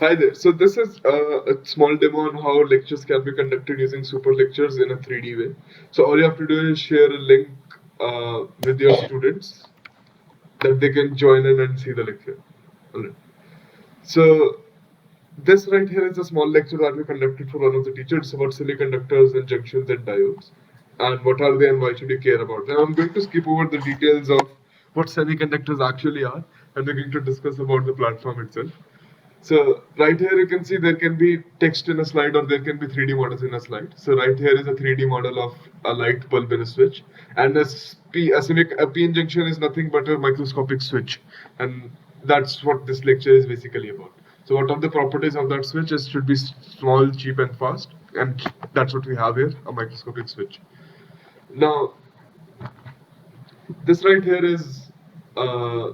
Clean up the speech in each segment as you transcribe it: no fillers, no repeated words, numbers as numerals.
Hi there. So this is a small demo on how lectures can be conducted using super lectures in a 3D way. So all you have to do is share a link with your students that they can join in and see the lecture. Alright. So this right here is a small lecture that we conducted for one of the teachers about semiconductors and junctions and diodes. And what are they and why should you care about them? I'm going to skip over the details of what semiconductors actually are, and we're going to discuss about the platform itself. So right here you can see there can be text in a slide or there can be 3D models in a slide. So right here is a 3D model of a light bulb in a switch, and a PN junction is nothing but a microscopic switch, and that's what this lecture is basically about. So what are the properties of that switch? It should be small, cheap, and fast, and that's what we have here, a microscopic switch. Now this right here is uh,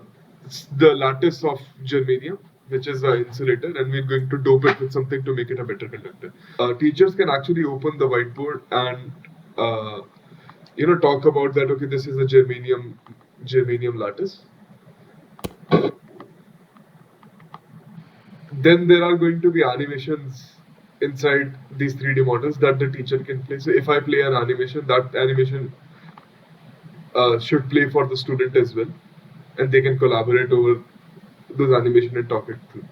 the lattice of germanium, which is an insulator, and we're going to dope it with something to make it a better conductor. Teachers can actually open the whiteboard and talk about that. Okay, this is a germanium lattice. Then there are going to be animations inside these 3D models that the teacher can play. So if I play an animation, that animation should play for the student as well, and they can collaborate over those animation and talk it through.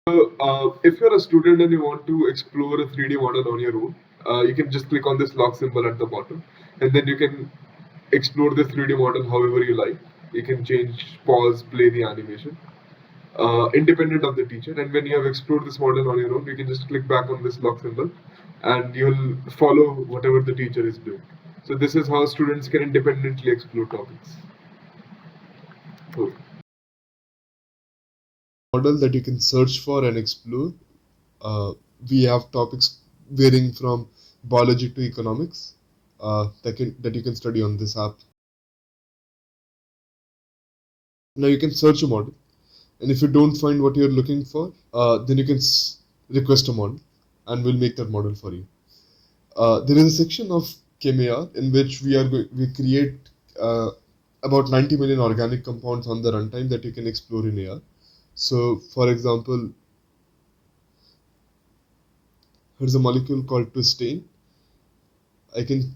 So, if you're a student and you want to explore a 3D model on your own, you can just click on this lock symbol at the bottom, and then you can explore the 3D model however you like. You can change, pause, play the animation, independent of the teacher. And when you have explored this model on your own, you can just click back on this lock symbol, and you'll follow whatever the teacher is doing. So this is how students can independently explore topics. Cool. Model that you can search for and explore. We have topics varying from biology to economics that you can study on this app. Now you can search a model, and if you don't find what you're looking for, then you can request a model, and we'll make that model for you. There is a section of ChemAR in which we create about 90 million organic compounds on the runtime that you can explore in AR. So, for example, here's a molecule called twistane. I can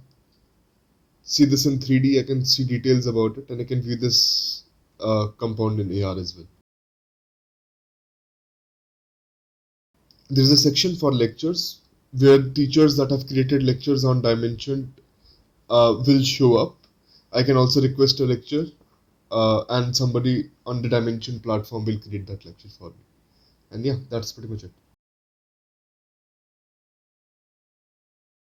see this in 3D, I can see details about it, and I can view this compound in AR as well. There is a section for lectures where teachers that have created lectures on Dimension will show up. I can also request a lecture and somebody on the Dimension platform will create that lecture for me. And yeah, that's pretty much it.